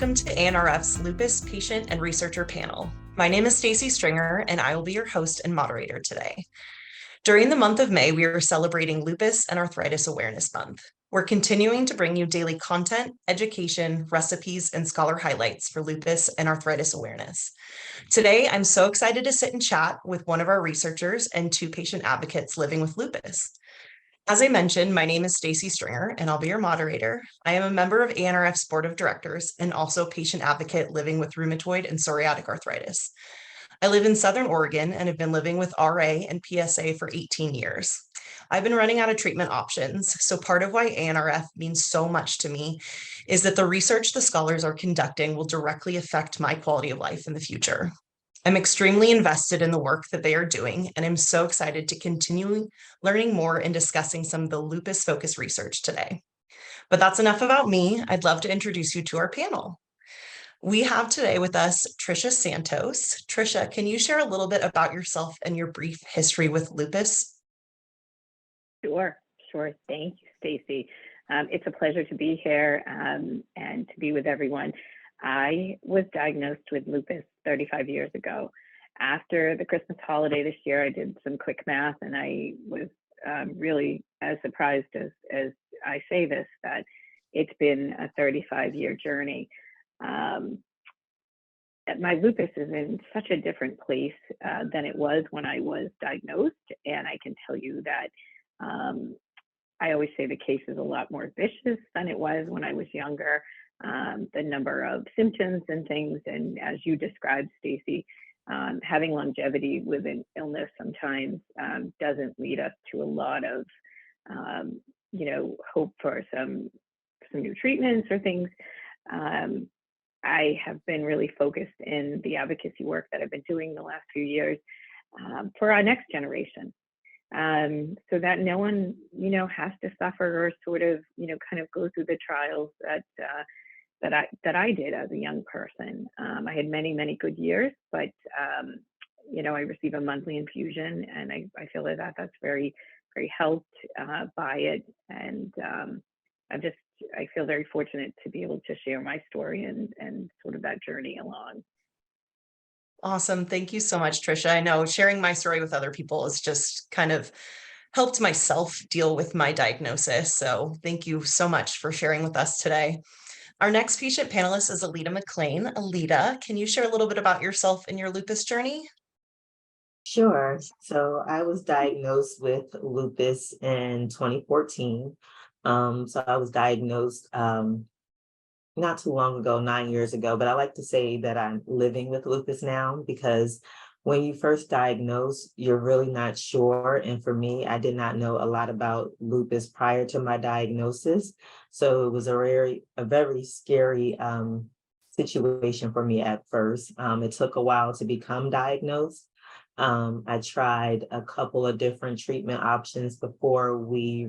welcome to ANRF's Lupus Patient and Researcher Panel. My name is Staci Stringer, and I will be your host and moderator today. During the month of May, we are celebrating Lupus and Arthritis Awareness Month. We're continuing to bring you daily content, education, recipes, and scholar highlights for lupus and arthritis awareness. Today, I'm so excited to sit and chat with one of our researchers and two patient advocates living with lupus. As I mentioned, my name is Staci Stringer, and I'll be your moderator. I am a member of ANRF's Board of Directors and also patient advocate living with rheumatoid and psoriatic arthritis. I live in Southern Oregon and have been living with RA and PSA for 18 years. I've been running out of treatment options, so part of why ANRF means so much to me is that the research the scholars are conducting will directly affect my quality of life in the future. I'm extremely invested in the work that they are doing, and I'm so excited to continue learning more and discussing some of the lupus-focused research today. But that's enough about me. I'd love to introduce you to our panel. We have today with us Trisha Santos. Trisha, can you share a little bit about yourself and your brief history with lupus? Sure. Thank you, Staci. It's a pleasure to be here and to be with everyone. I was diagnosed with lupus 35 years ago. After the Christmas holiday this year, I did some quick math, and I was really as surprised as I say this, that it's been a 35-year journey. My lupus is in such a different place than it was when I was diagnosed, and I can tell you that I always say the case is a lot more vicious than it was when I was younger. The number of symptoms and things, and as you described, Staci, having longevity with an illness sometimes doesn't lead us to a lot of, hope for some new treatments or things. I have been really focused in the advocacy work that I've been doing the last few years for our next generation. So that no one, has to suffer or sort of, kind of go through the trials that I did as a young person. I had many good years, but I receive a monthly infusion, and I feel that that's very helped by it, and I feel very fortunate to be able to share my story and sort of that journey along. Awesome. Thank you so much, Trisha. I know sharing my story with other people has just kind of helped myself deal with my diagnosis. So thank you so much for sharing with us today. Our next patient panelist is Aleta McLean. Aleta, can you share a little bit about yourself and your lupus journey? Sure. So I was diagnosed with lupus in 2014. So I was diagnosed not too long ago, 9 years ago, but I like to say that I'm living with lupus now, because when you first diagnose, you're really not sure. And for me, I did not know a lot about lupus prior to my diagnosis. So it was a very scary situation for me at first. It took a while to become diagnosed. I tried a couple of different treatment options before we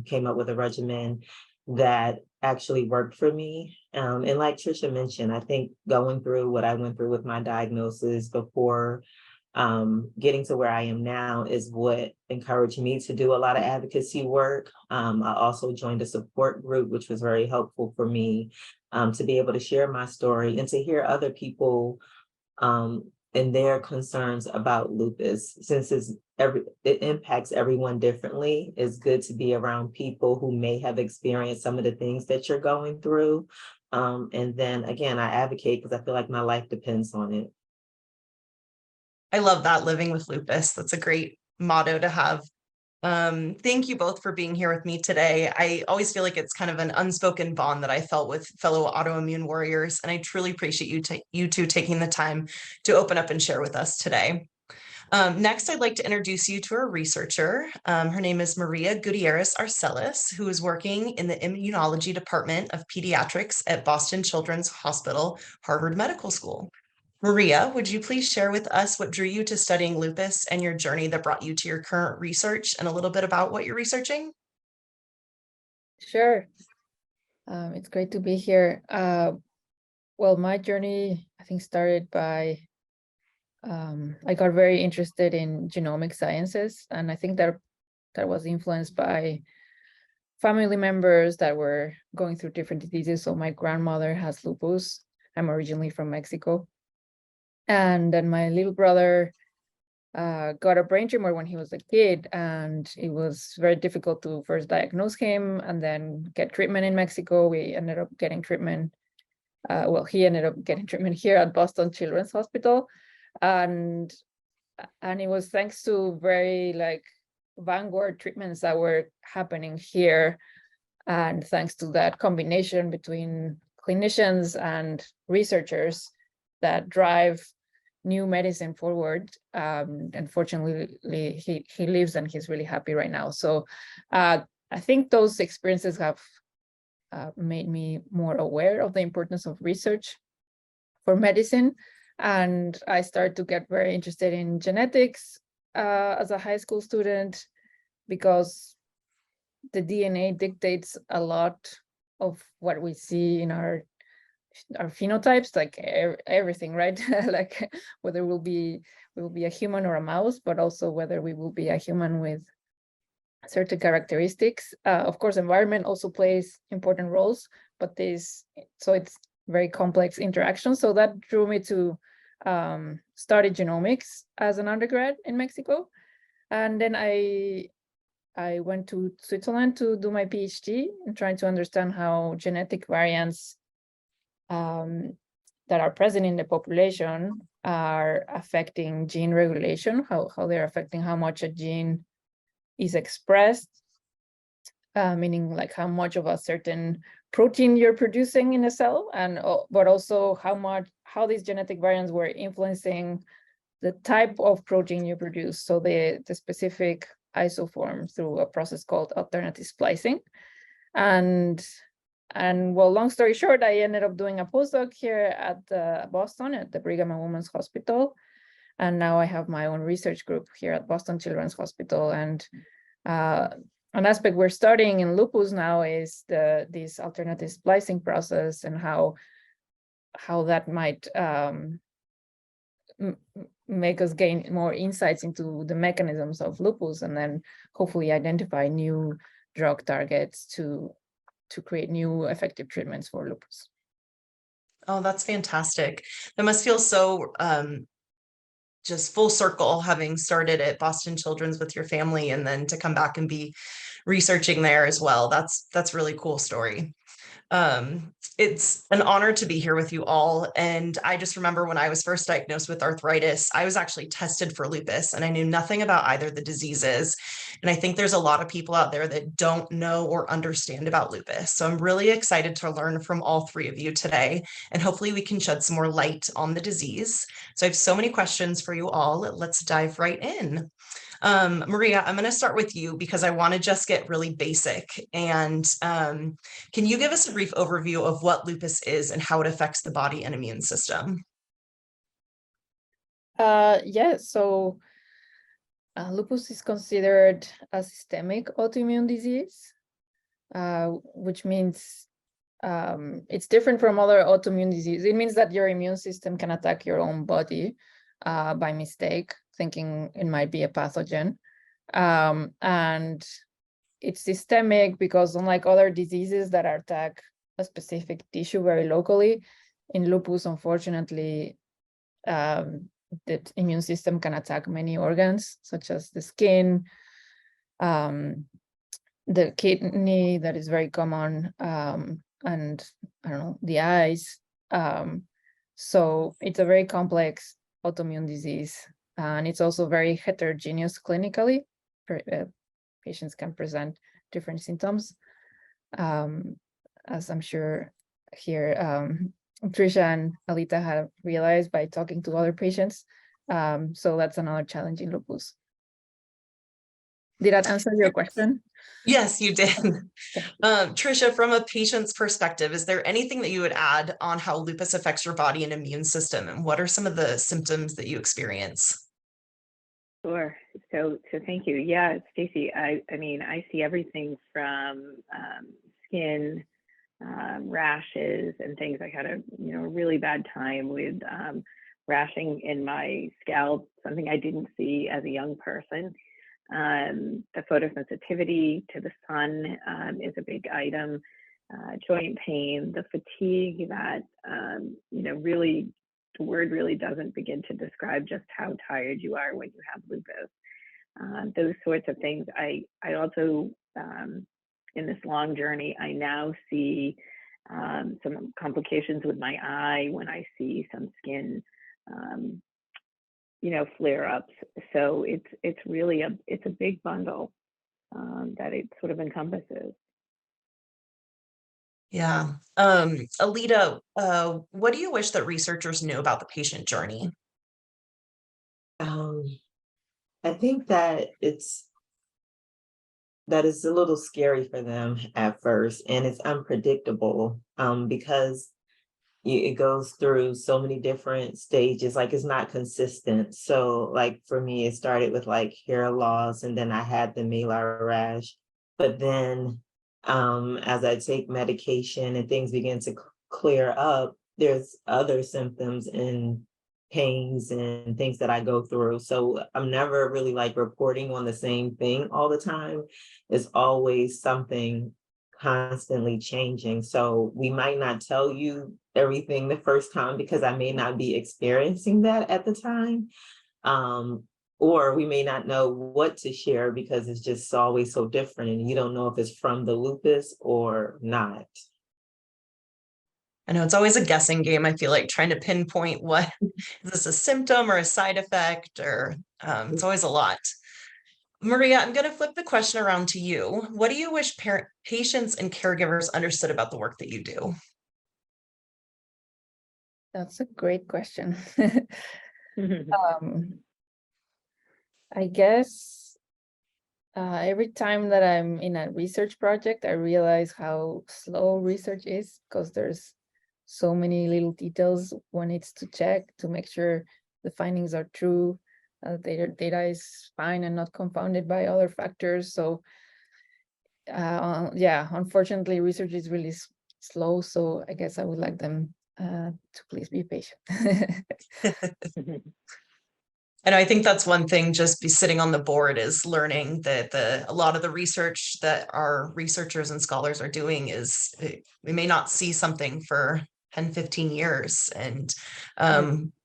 came up with a regimen that actually worked for me. And like Trisha mentioned, I think going through what I went through with my diagnosis before getting to where I am now is what encouraged me to do a lot of advocacy work. I also joined a support group, which was very helpful for me to be able to share my story and to hear other people and their concerns about lupus. Since it impacts everyone differently, it's good to be around people who may have experienced some of the things that you're going through. And then again, I advocate because I feel like my life depends on it. I love that, living with lupus. That's a great motto to have. Thank you both for being here with me today. I always feel like it's kind of an unspoken bond that I felt with fellow autoimmune warriors, and I truly appreciate you two taking the time to open up and share with us today. Next, I'd like to introduce you to our researcher. Her name is Maria Gutierrez-Arcelus, who is working in the Immunology Department of Pediatrics at Boston Children's Hospital, Harvard Medical School. Maria, would you please share with us what drew you to studying lupus and your journey that brought you to your current research, and a little bit about what you're researching? Sure. It's great to be here. Well, my journey, I think, started by, I got very interested in genomic sciences, and I think that was influenced by family members that were going through different diseases. So my grandmother has lupus. I'm originally from Mexico. And then my little brother got a brain tumor when he was a kid, and it was very difficult to first diagnose him and then get treatment in Mexico. We ended up getting treatment. He ended up getting treatment here at Boston Children's Hospital, and it was thanks to very vanguard treatments that were happening here, and thanks to that combination between clinicians and researchers that drive new medicine forward. Unfortunately, he lives and he's really happy right now. So I think those experiences have made me more aware of the importance of research for medicine. And I started to get very interested in genetics as a high school student, because the DNA dictates a lot of what we see in our phenotypes, like everything, right? Like whether we will be a human or a mouse, but also whether we will be a human with certain characteristics. Of course, environment also plays important roles, but so it's very complex interaction. So that drew me to study genomics as an undergrad in Mexico. And then I went to Switzerland to do my PhD and trying to understand how genetic variants that are present in the population are affecting gene regulation, how they're affecting how much a gene is expressed, meaning like how much of a certain protein you're producing in a cell, and but also how these genetic variants were influencing the type of protein you produce, so the specific isoform through a process called alternative splicing. And well, long story short, I ended up doing a postdoc here at Boston at the Brigham and Women's Hospital. And now I have my own research group here at Boston Children's Hospital. And an aspect we're studying in lupus now is this alternative splicing process, and how that might make us gain more insights into the mechanisms of lupus, and then hopefully identify new drug targets to create new effective treatments for lupus. Oh, that's fantastic. That must feel so just full circle, having started at Boston Children's with your family and then to come back and be researching there as well. That's really cool story. It's an honor to be here with you all. And I just remember when I was first diagnosed with arthritis, I was actually tested for lupus and I knew nothing about either of the diseases. And I think there's a lot of people out there that don't know or understand about lupus. So I'm really excited to learn from all three of you today, and hopefully we can shed some more light on the disease. So I have so many questions for you all. Let's dive right in. Maria, I'm going to start with you because I want to just get really basic. And can you give us a brief overview of what lupus is and how it affects the body and immune system? Yes, so lupus is considered a systemic autoimmune disease, which means it's different from other autoimmune diseases. It means that your immune system can attack your own body by mistake, thinking it might be a pathogen. And it's systemic because, unlike other diseases that attack a specific tissue very locally, in lupus, unfortunately, the immune system can attack many organs, such as the skin, the kidney, that is very common, and I don't know, the eyes. So it's a very complex autoimmune disease, and it's also very heterogeneous clinically. Patients can present different symptoms, as I'm sure here Trisha and Aleta have realized by talking to other patients. So that's another challenge in lupus. Did that answer your question? Yes, you did. Okay. Trisha, from a patient's perspective, is there anything that you would add on how lupus affects your body and immune system? And what are some of the symptoms that you experience? Sure. So thank you. Yeah, Staci, I mean, I see everything from skin rashes and things. I had a really bad time with rashing in my scalp, something I didn't see as a young person. The photosensitivity to the sun is a big item. Joint pain, the fatigue that, really, the word really doesn't begin to describe just how tired you are when you have lupus. Those sorts of things. I also, in this long journey, I now see some complications with my eye when I see some skin, flare-ups. So it's really a big bundle that it sort of encompasses. Yeah. Aleta, what do you wish that researchers knew about the patient journey? I think that it's a little scary for them at first, and it's unpredictable because it goes through so many different stages. Like, it's not consistent. So like for me, it started with like hair loss, and then I had the malar rash. But then as I take medication and things begin to clear up, there's other symptoms and pains and things that I go through. So I'm never really like reporting on the same thing all the time. It's always something constantly changing. So we might not tell you everything the first time because I may not be experiencing that at the time. Or we may not know what to share because it's just always so different and you don't know if it's from the lupus or not. I know it's always a guessing game. I feel like trying to pinpoint what is this a symptom or a side effect, or it's always a lot. Maria, I'm going to flip the question around to you. What do you wish patients and caregivers understood about the work that you do? That's a great question. I guess every time that I'm in a research project, I realize how slow research is because there's so many little details one needs to check to make sure the findings are true, data is fine and not confounded by other factors. So yeah, unfortunately, research is really slow. So I guess I would like them to please be patient. And I think that's one thing, just be sitting on the board, is learning that a lot of the research that our researchers and scholars are doing is we may not see something for 10, 15 years, and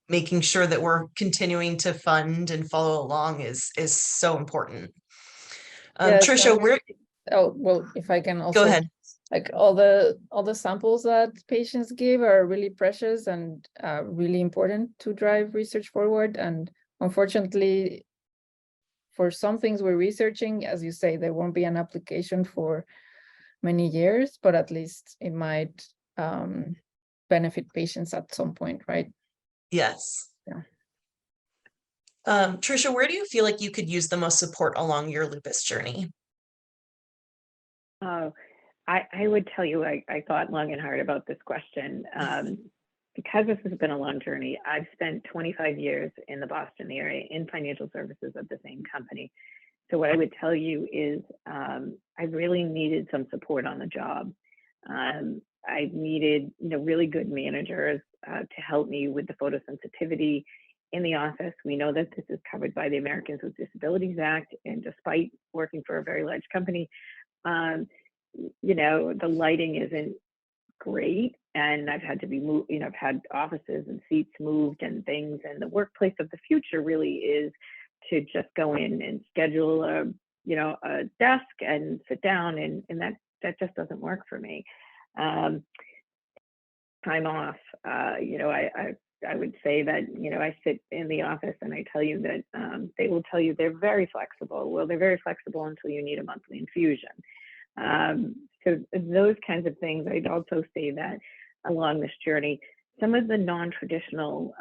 making sure that we're continuing to fund and follow along is so important. Yes, Trisha, oh, well, if I can also go ahead. Like all the samples that patients give are really precious and really important to drive research forward. And unfortunately, for some things we're researching, as you say, there won't be an application for many years, but at least it might benefit patients at some point, right? Yes. Yeah. Trisha, where do you feel like you could use the most support along your lupus journey? I would tell you, I thought long and hard about this question. Because this has been a long journey, I've spent 25 years in the Boston area in financial services at the same company. So what I would tell you is I really needed some support on the job. I needed really good managers to help me with the photosensitivity in the office. We know that this is covered by the Americans with Disabilities Act, and despite working for a very large company, the lighting isn't great, and I've had to be moved. I've had offices and seats moved and things, and the workplace of the future really is to just go in and schedule a desk and sit down, and that just doesn't work for me. Time off, I would say that I sit in the office and I tell you that they will tell you they're very flexible. Well, they're very flexible until you need a monthly infusion. So those kinds of things. I'd also say that along this journey, some of the non-traditional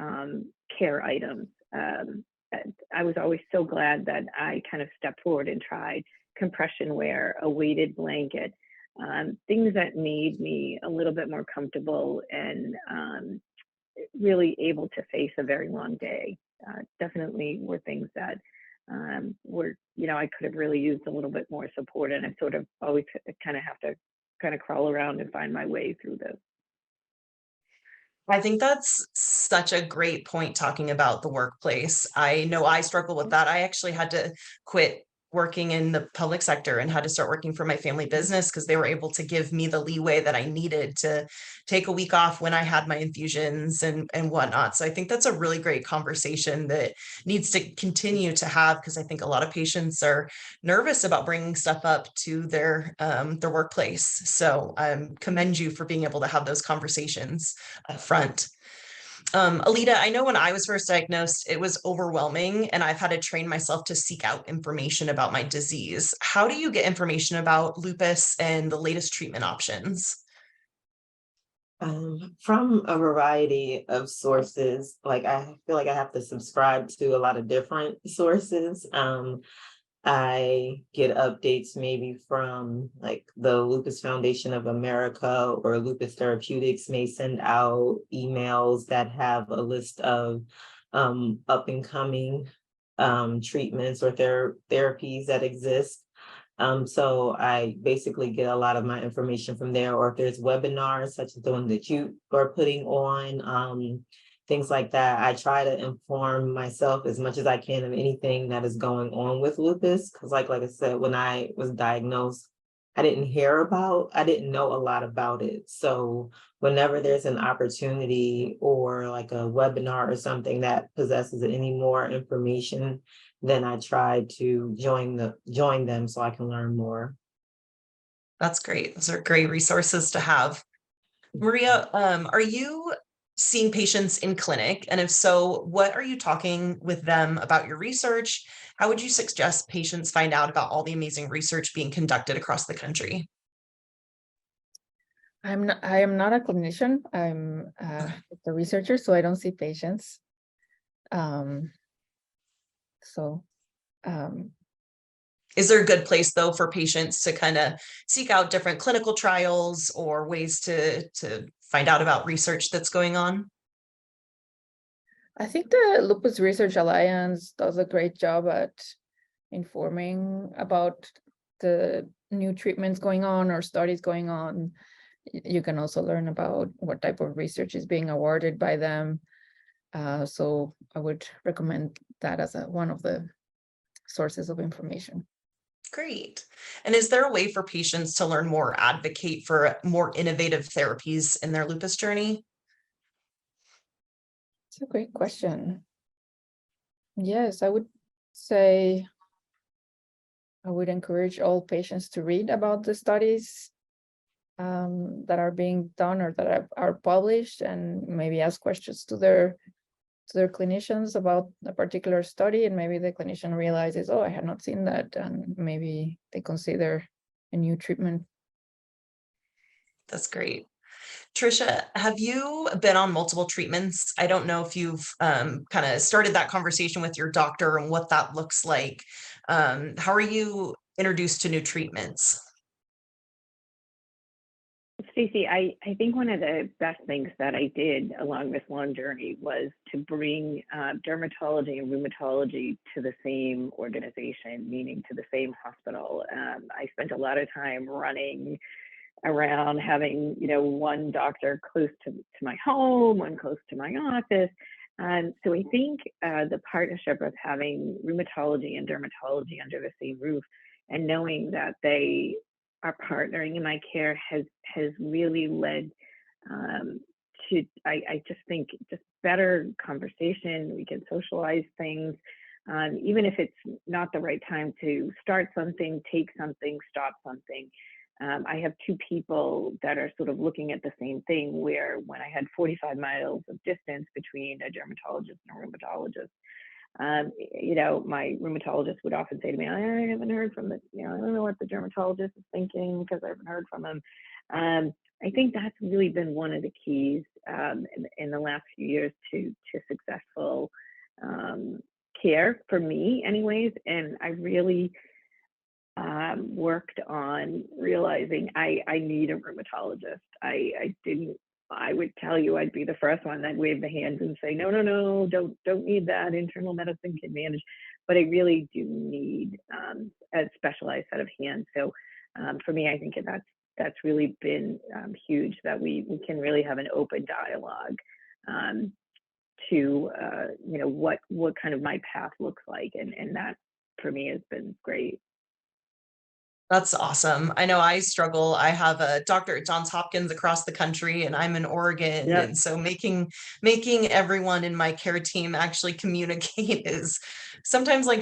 care items, I was always so glad that I kind of stepped forward and tried compression wear, a weighted blanket, things that made me a little bit more comfortable and really able to face a very long day. Definitely were things that were, I could have really used a little bit more support, and I sort of always kind of have to crawl around and find my way through this. I think that's such a great point, talking about the workplace. I know I struggle with that. I actually had to quit working in the public sector and had to start working for my family business because they were able to give me the leeway that I needed to take a week off when I had my infusions and whatnot. So I think that's a really great conversation that needs to continue to have, because I think a lot of patients are nervous about bringing stuff up to their workplace. So I commend you for being able to have those conversations up front. Aleta, I know when I was first diagnosed, it was overwhelming, and I've had to train myself to seek out information about my disease. How do you get information about lupus and the latest treatment options? From a variety of sources. Like, I feel like I have to subscribe to a lot of different sources. I get updates maybe from like the Lupus Foundation of America, or Lupus Therapeutics may send out emails that have a list of up and coming treatments or therapies that exist. So I basically get a lot of my information from there, or if there's webinars such as the one that you are putting on, things like that. I try to inform myself as much as I can of anything that is going on with lupus. Because like I said, when I was diagnosed, I didn't know a lot about it. So whenever there's an opportunity or like a webinar or something that possesses any more information, then I try to join them so I can learn more. That's great. Those are great resources to have. Maria, are you seeing patients in clinic? And if so, what are you talking with them about your research? How would you suggest patients find out about all the amazing research being conducted across the country? I am not a clinician. I'm a researcher, so I don't see patients. Is there a good place though for patients to kind of seek out different clinical trials or ways to find out about research that's going on? I think the Lupus Research Alliance does a great job at informing about the new treatments going on or studies going on. You can also learn about what type of research is being awarded by them. So I would recommend that as one of the sources of information. Great. And is there a way for patients to learn more, advocate for more innovative therapies in their lupus journey? It's a great question. Yes, I would say I would encourage all patients to read about the studies that are being done or that are published, and maybe ask questions to their clinicians about a particular study, and maybe the clinician realizes, oh, I had not seen that, and maybe they consider a new treatment. That's great. Trisha, have you been on multiple treatments? I don't know if you've kind of started that conversation with your doctor and what that looks like. How are you introduced to new treatments? Staci, I think one of the best things that I did along this long journey was to bring dermatology and rheumatology to the same organization, meaning to the same hospital. I spent a lot of time running around, having one doctor close to my home, one close to my office. So I think the partnership of having rheumatology and dermatology under the same roof, and knowing that they are partnering in my care has really led to, I just think, just better conversation. We can socialize things, even if it's not the right time to start something, take something, stop something. I have two people that are sort of looking at the same thing, where when I had 45 miles of distance between a dermatologist and a rheumatologist, my rheumatologist would often say to me, I haven't heard from I don't know what the dermatologist is thinking because I haven't heard from him. I think that's really been one of the keys in the last few years to successful care for me anyways. And I really worked on realizing I need a rheumatologist. I would tell you I'd be the first one that wave the hands and say, no, don't need that. Internal medicine can manage. But I really do need a specialized set of hands. So for me, I think that's really been huge, that we can really have an open dialogue to what kind of my path looks like, and that for me has been great. That's awesome. I know I struggle. I have a doctor at Johns Hopkins across the country, and I'm in Oregon. Yeah. And so making everyone in my care team actually communicate is sometimes like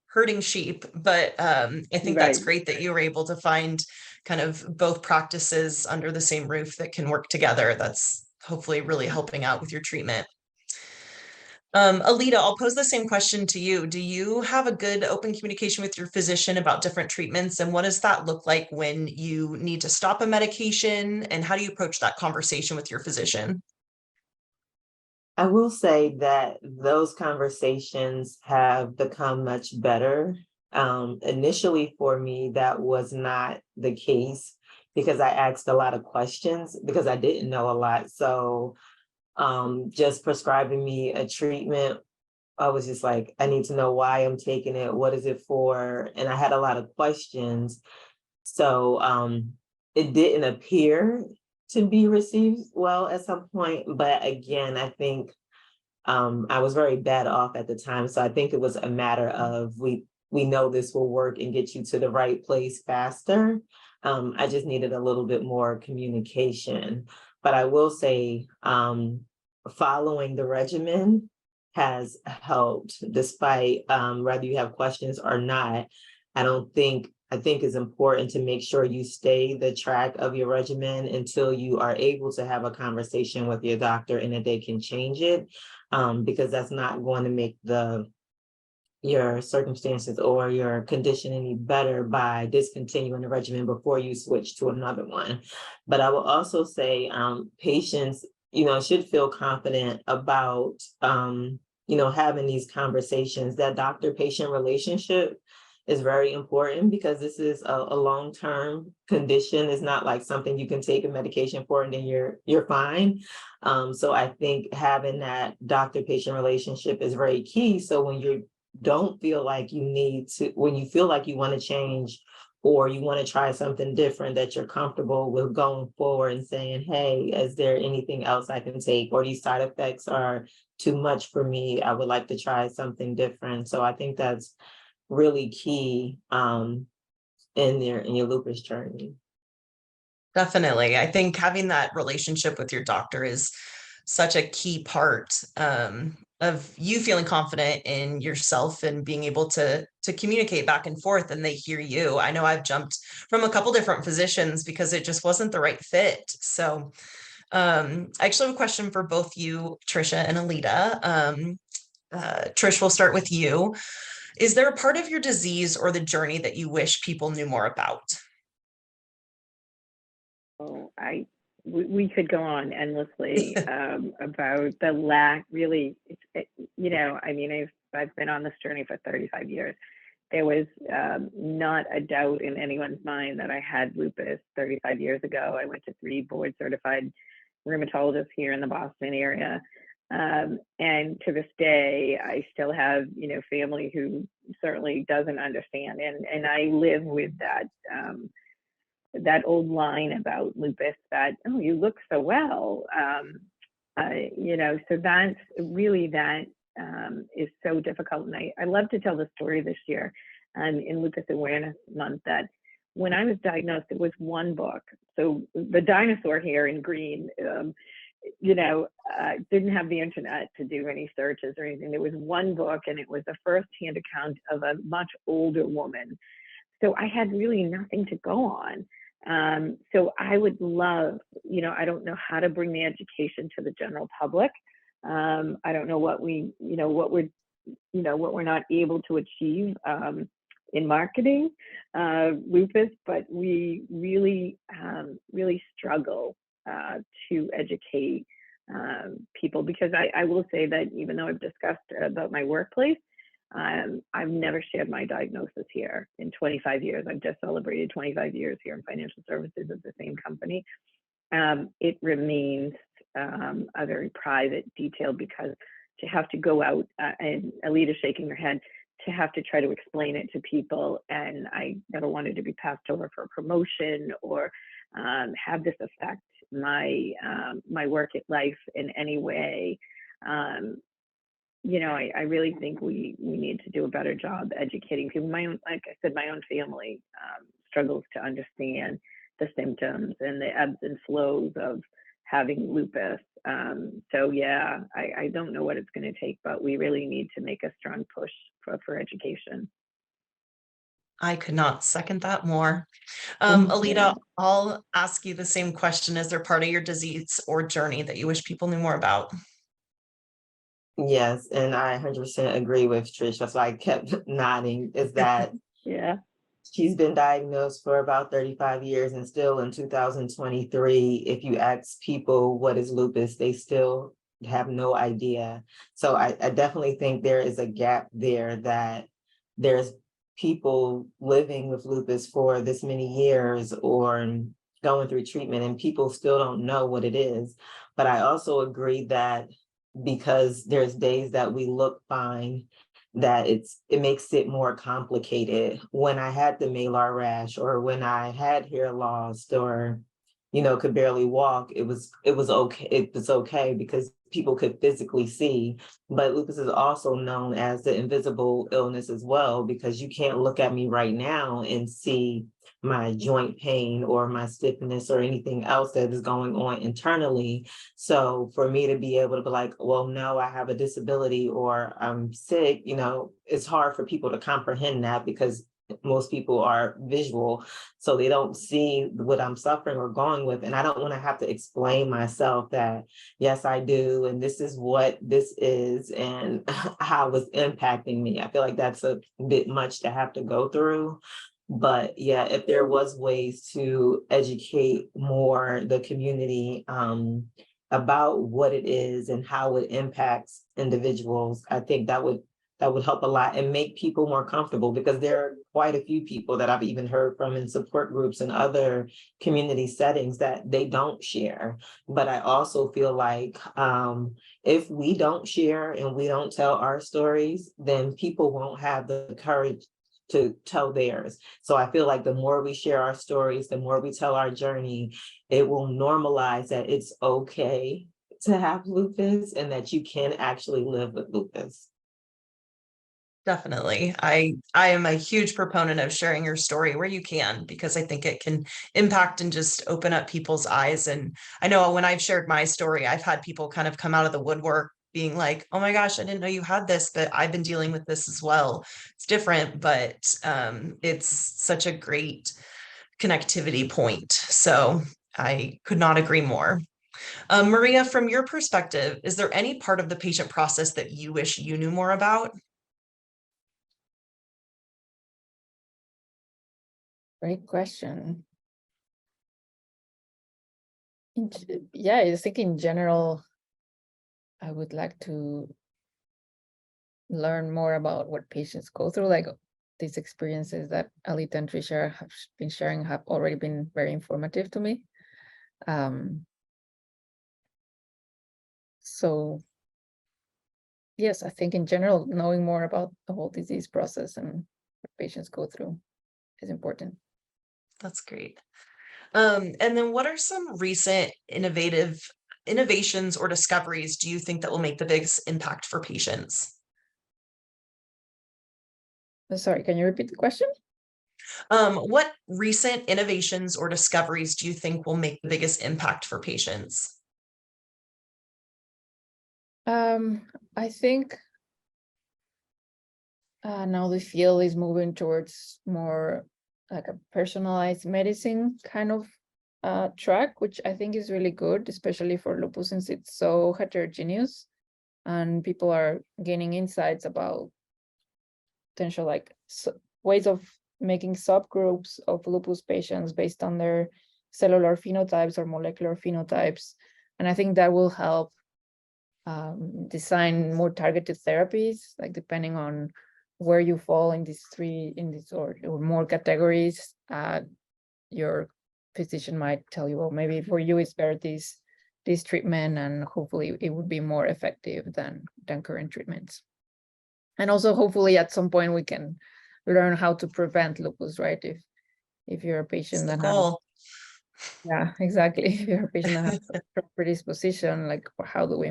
herding sheep. But I think that's Right. great that you were able to find kind of both practices under the same roof that can work together. That's hopefully really helping out with your treatment. Aleta, I'll pose the same question to you. Do you have a good open communication with your physician about different treatments? And what does that look like when you need to stop a medication? And how do you approach that conversation with your physician? I will say that those conversations have become much better. Initially for me, that was not the case because I asked a lot of questions because I didn't know a lot. So just prescribing me a treatment, I was just like, I need to know why I'm taking it. What is it for? And I had a lot of questions. So it didn't appear to be received well at some point. But again, I think I was very bad off at the time. So I think it was a matter of we know this will work and get you to the right place faster. I just needed a little bit more communication. But I will say following the regimen has helped despite whether you have questions or not. I think it's important to make sure you stay the track of your regimen until you are able to have a conversation with your doctor and that they can change it, because that's not going to make your circumstances or your condition any better by discontinuing the regimen before you switch to another one. But I will also say patients, should feel confident about, having these conversations. That doctor-patient relationship is very important because this is a long-term condition. It's not like something you can take a medication for and then you're fine. So I think having that doctor-patient relationship is very key. So when you don't feel like you need to, when you feel like you want to change or you want to try something different, that you're comfortable with going forward and saying, hey, is there anything else I can take? Or these side effects are too much for me. I would like to try something different. So I think that's really key in your lupus journey. Definitely. I think having that relationship with your doctor is such a key part of you feeling confident in yourself and being able to communicate back and forth and they hear you. I know I've jumped from a couple different physicians because it just wasn't the right fit. So I actually have a question for both you, Trisha and Aleta. Trish, we'll start with you. Is there a part of your disease or the journey that you wish people knew more about? Oh, we could go on endlessly about the lack. Really, I mean, I've been on this journey for 35 years. There was not a doubt in anyone's mind that I had lupus 35 years ago. I went to 3 board-certified rheumatologists here in the Boston area, and to this day, I still have family who certainly doesn't understand, and I live with that. That old line about lupus that, oh, you look so well, so that's really, that is so difficult. And I love to tell the story this year in Lupus Awareness Month that when I was diagnosed, it was one book. So the dinosaur here in green, didn't have the internet to do any searches or anything. There was one book and it was a firsthand account of a much older woman. So I had really nothing to go on. So I would love, I don't know how to bring the education to the general public. I don't know what what we're not able to achieve in marketing lupus, but we really, really struggle to educate people, because I will say that even though I've discussed about my workplace, I've never shared my diagnosis here in 25 years. I've just celebrated 25 years here in financial services at the same company. It remains a very private detail, because to have to go out and Aleta shaking her head, to have to try to explain it to people, and I never wanted to be passed over for a promotion or have this affect my my work at life in any way. I really think we need to do a better job educating people. Like I said, my own family struggles to understand the symptoms and the ebbs and flows of having lupus. So yeah, I don't know what it's going to take, but we really need to make a strong push for education. I could not second that more. Mhm. Aleta, I'll ask you the same question. Is there part of your disease or journey that you wish people knew more about? Yes, and I 100% agree with Trish. That's why I kept nodding, is that Yeah. she's been diagnosed for about 35 years, and still in 2023, if you ask people what is lupus, they still have no idea. So I definitely think there is a gap there, that there's people living with lupus for this many years or going through treatment, and people still don't know what it is. But I also agree that because there's days that we look fine, that it makes it more complicated. When I had the malar rash, or when I had hair loss, or could barely walk, it was okay. It was okay because people could physically see. But lupus is also known as the invisible illness as well, because you can't look at me right now and see my joint pain or my stiffness or anything else that is going on internally. So for me to be able to be like, well, no, I have a disability or I'm sick, it's hard for people to comprehend that, because most people are visual, so they don't see what I'm suffering or going with. And I don't want to have to explain myself that, yes, I do, and this is what this is and how it's impacting me. I feel like that's a bit much to have to go through. But yeah, if there was ways to educate more the community about what it is and how it impacts individuals, I think that would help a lot and make people more comfortable, because there are quite a few people that I've even heard from in support groups and other community settings that they don't share. But I also feel like if we don't share and we don't tell our stories, then people won't have the courage to tell theirs. So I feel like the more we share our stories, the more we tell our journey, it will normalize that it's okay to have lupus and that you can actually live with lupus. Definitely. I am a huge proponent of sharing your story where you can, because I think it can impact and just open up people's eyes. And I know when I've shared my story, I've had people kind of come out of the woodwork being like, oh my gosh, I didn't know you had this, but I've been dealing with this as well. It's different, but it's such a great connectivity point. So I could not agree more. Maria, from your perspective, is there any part of the patient process that you wish you knew more about? Great question. Yeah, I think in general, I would like to learn more about what patients go through. Like these experiences that Aleta and Trisha have been sharing have already been very informative to me. So yes, I think in general, knowing more about the whole disease process and what patients go through is important. That's great. And then what are some recent innovations or discoveries do you think that will make the biggest impact for patients? Sorry, can you repeat the question? What recent innovations or discoveries do you think will make the biggest impact for patients? I think now the field is moving towards more like a personalized medicine kind of track, which I think is really good, especially for lupus, since it's so heterogeneous and people are gaining insights about potential ways of making subgroups of lupus patients based on their cellular phenotypes or molecular phenotypes. And I think that will help design more targeted therapies, like depending on where you fall in these or more categories, your physician might tell you, well, maybe for you it's better this treatment, and hopefully it would be more effective than current treatments. And also hopefully at some point we can learn how to prevent lupus, right? If you're a patient that has, yeah, exactly. If you're a patient that has a predisposition, like how do we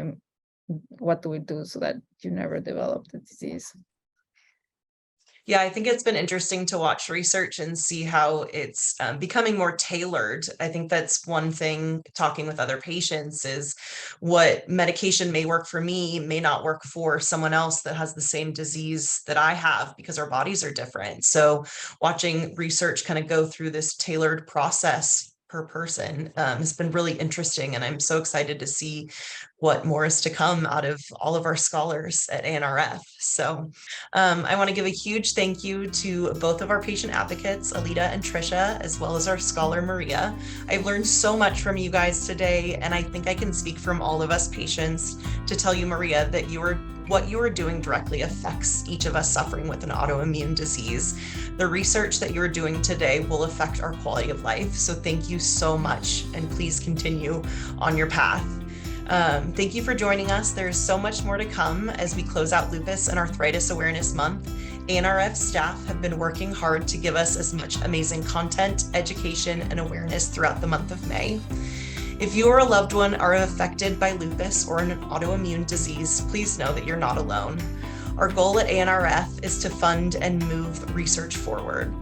what do we do so that you never develop the disease? Yeah, I think it's been interesting to watch research and see how it's becoming more tailored. I think that's one thing, talking with other patients, is what medication may work for me may not work for someone else that has the same disease that I have, because our bodies are different. So watching research kind of go through this tailored process per person has been really interesting. And I'm so excited to see what more is to come out of all of our scholars at ANRF. So I want to give a huge thank you to both of our patient advocates, Aleta and Trisha, as well as our scholar, Maria. I've learned so much from you guys today, and I think I can speak from all of us patients to tell you, Maria, that what you are doing directly affects each of us suffering with an autoimmune disease. The research that you're doing today will affect our quality of life. So thank you so much, and please continue on your path. Thank you for joining us. There's so much more to come as we close out Lupus and Arthritis Awareness Month. ANRF staff have been working hard to give us as much amazing content, education, and awareness throughout the month of May. If you or a loved one are affected by lupus or an autoimmune disease, please know that you're not alone. Our goal at ANRF is to fund and move research forward.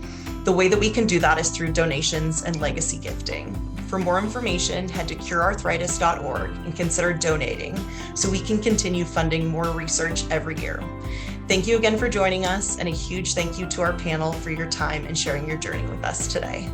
The way that we can do that is through donations and legacy gifting. For more information, head to curearthritis.org and consider donating so we can continue funding more research every year. Thank you again for joining us, and a huge thank you to our panel for your time and sharing your journey with us today.